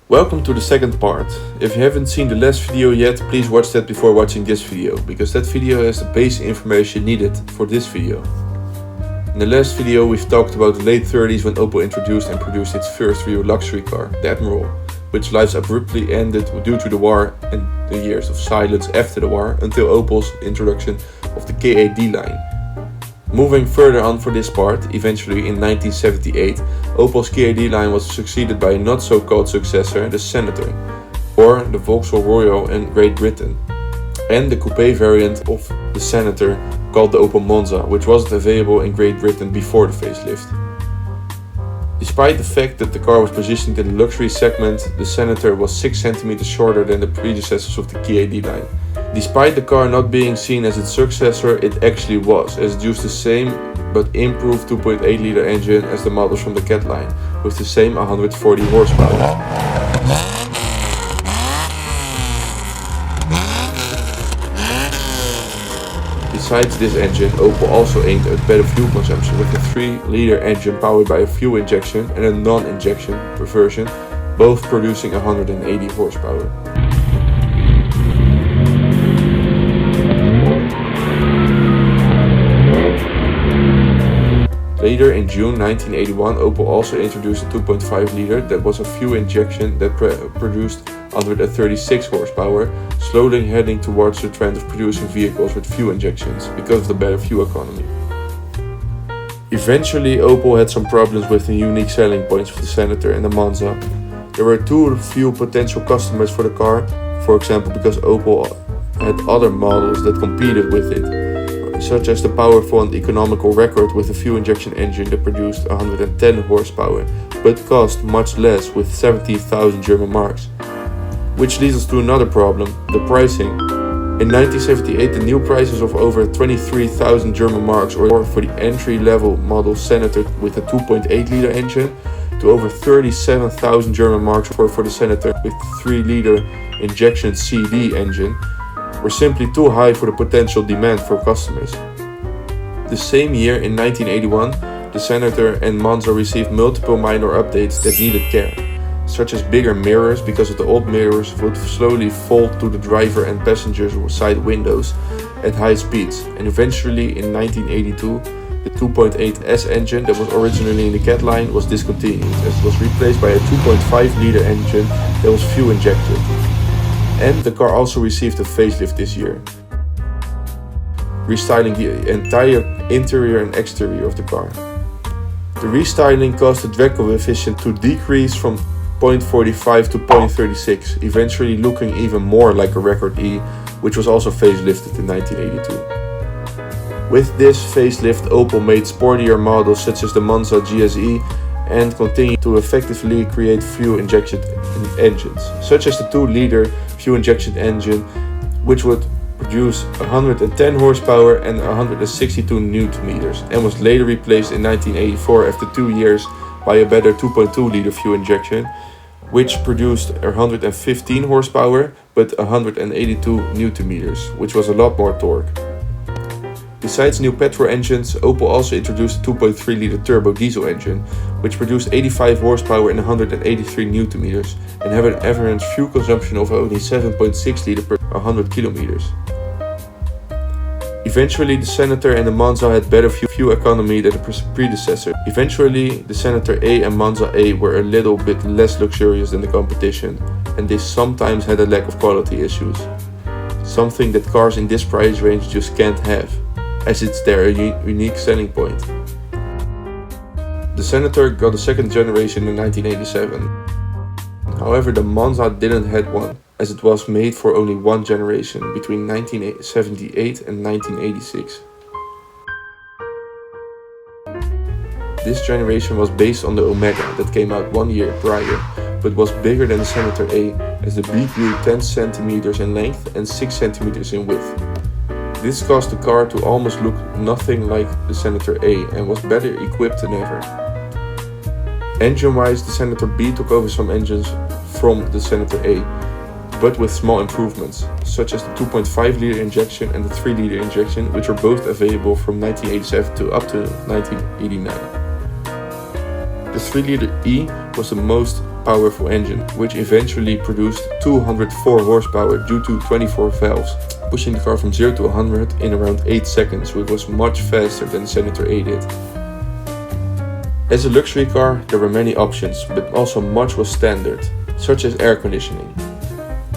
Welcome to the second part. If you haven't seen the last video yet, please watch that before watching this video, because that video has the basic information needed for this video. In the last video we've talked about the late 30s when Opel introduced and produced its first real luxury car, the Admiral, which lives abruptly ended due to the war and the years of silence after the war until Opel's introduction of the KAD line. Moving further on for this part, eventually in 1978, Opel's KAD line was succeeded by a not so called successor, the Senator, or the Vauxhall Royal in Great Britain, and the coupe variant of the Senator called the Opel Monza, which wasn't available in Great Britain before the facelift. Despite the fact that the car was positioned in the luxury segment, the Senator was 6 cm shorter than the predecessors of the KAD line. Despite the car not being seen as its successor, it actually was, as it used the same but improved 2.8 liter engine as the models from the CAT line, with the same 140 horsepower. Besides this engine, Opel also aimed at better fuel consumption with a 3-liter engine powered by a fuel injection and a non-injection version, both producing 180 horsepower. Later in June 1981, Opel also introduced a 2.5 liter that was a fuel injection that produced 136 horsepower, slowly heading towards the trend of producing vehicles with fuel injections because of the better fuel economy. Eventually, Opel had some problems with the unique selling points of the Senator and the Monza. There were too few potential customers for the car, for example because Opel had other models that competed with it, such as the powerful and economical Record with a fuel injection engine that produced 110 horsepower, but cost much less with 70,000 German marks. Which leads us to another problem, the pricing. In 1978 the new prices of over 23,000 German marks or for the entry-level model Senator with a 2.8 liter engine to over 37,000 German marks for the Senator with 3-liter injection CD engine were simply too high for the potential demand for customers. The same year, in 1981, the Senator and Monza received multiple minor updates that needed care, such as bigger mirrors because of the old mirrors would slowly fold to the driver and passenger's side windows at high speeds, and eventually in 1982, the 2.8S engine that was originally in the CAT line was discontinued as it was replaced by a 2.5 liter engine that was fuel injected. And the car also received a facelift this year, restyling the entire interior and exterior of the car. The restyling caused the drag coefficient to decrease from 0.45 to 0.36, eventually looking even more like a Record E, which was also facelifted in 1982. With this facelift, Opel made sportier models such as the Monza GSE and continued to effectively create fuel injection engines, such as the 2-liter fuel injection engine, which would produce 110 horsepower and 162 Nm, and was later replaced in 1984 after 2 years by a better 2.2 liter fuel injection, which produced 115 horsepower but 182 Nm, which was a lot more torque. Besides new petrol engines, Opel also introduced a 2.3 liter turbo diesel engine, which produced 85 horsepower and 183 Nm, and had an average fuel consumption of only 7.6 liter per 100 kilometers. Eventually, the Senator and the Monza had better fuel economy than the predecessor. Eventually, the Senator A and Monza A were a little bit less luxurious than the competition, and they sometimes had a lack of quality issues. Something that cars in this price range just can't have, as it's their unique selling point. The Senator got a second generation in 1987. However, the Monza didn't have one, as it was made for only one generation between 1978 and 1986. This generation was based on the Omega that came out 1 year prior, but was bigger than the Senator A, as the B grew 10 cm in length and 6 cm in width. This caused the car to almost look nothing like the Senator A and was better equipped than ever. Engine-wise, the Senator B took over some engines from the Senator A, but with small improvements, such as the 2.5 liter injection and the 3 liter injection, which were both available from 1987 to up to 1989. The 3 liter E was the most powerful engine, which eventually produced 204 horsepower due to 24 valves, pushing the car from 0 to 100 in around 8 seconds, which was much faster than the Senator A did. As a luxury car, there were many options, but also much was standard, such as air conditioning.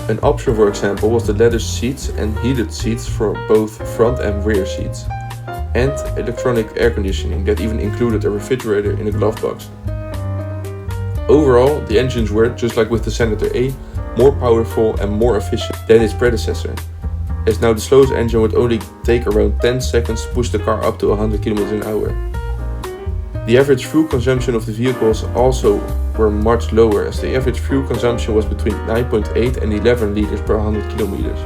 An option, for example, was the leather seats and heated seats for both front and rear seats, and electronic air conditioning that even included a refrigerator in a glove box. Overall, the engines were, just like with the Senator A, more powerful and more efficient than its predecessor, as now the slowest engine would only take around 10 seconds to push the car up to 100 km an hour. The average fuel consumption of the vehicles also were much lower, as the average fuel consumption was between 9.8 and 11 liters per 100 kilometers.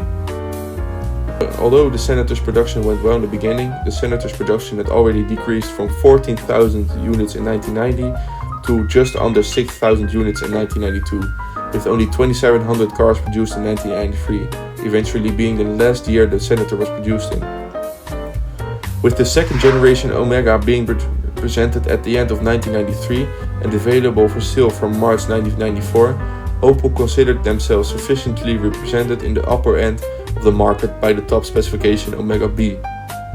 Although the Senator's production went well in the beginning, the Senator's production had already decreased from 14,000 units in 1990 to just under 6,000 units in 1992, with only 2,700 cars produced in 1993, eventually being the last year the Senator was produced in. With the second generation Omega being presented at the end of 1993 and available for sale from March 1994, Opel considered themselves sufficiently represented in the upper end of the market by the top specification Omega B,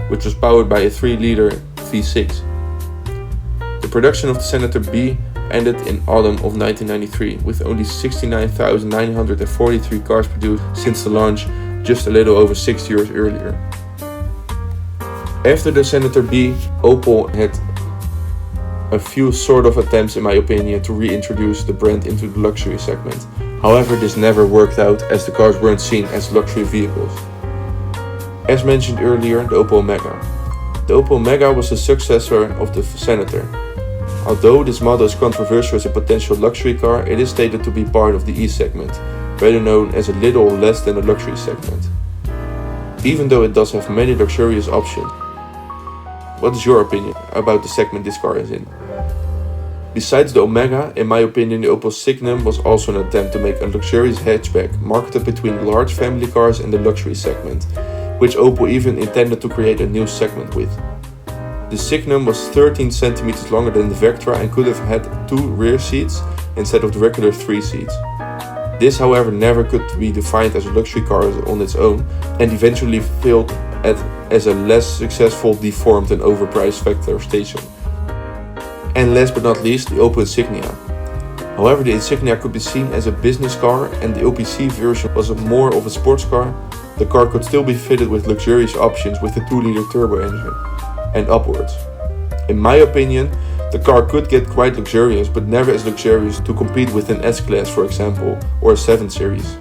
which was powered by a 3-liter V6. The production of the Senator B ended in autumn of 1993, with only 69,943 cars produced since the launch just a little over 6 years earlier. After the Senator B, Opel had a few sort of attempts, in my opinion, to reintroduce the brand into the luxury segment. However, this never worked out, as the cars weren't seen as luxury vehicles. As mentioned earlier, the Opel Omega. The Opel Omega was the successor of the Senator. Although this model is controversial as a potential luxury car, it is stated to be part of the E segment, better known as a little less than a luxury segment. Even though it does have many luxurious options. What is your opinion about the segment this car is in? Besides the Omega, in my opinion, the Opel Signum was also an attempt to make a luxurious hatchback marketed between large family cars and the luxury segment, which Opel even intended to create a new segment with. The Signum was 13 cm longer than the Vectra and could have had 2 rear seats instead of the regular 3 seats. This, however, never could be defined as a luxury car on its own, and eventually failed as a less successful, deformed and overpriced Vectra station. And last but not least, the Opel Insignia. However, the Insignia could be seen as a business car and the OPC version was more of a sports car. The car could still be fitted with luxurious options with a 2-liter turbo engine and upwards. In my opinion, the car could get quite luxurious, but never as luxurious to compete with an S-Class, for example, or a 7 Series.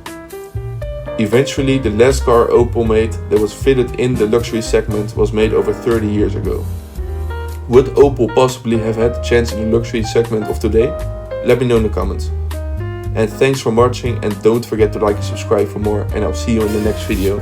Eventually, the last car Opel made that was fitted in the luxury segment was made over 30 years ago. Would Opel possibly have had a chance in the luxury segment of today? Let me know in the comments. And thanks for watching, and don't forget to like and subscribe for more, and I'll see you in the next video.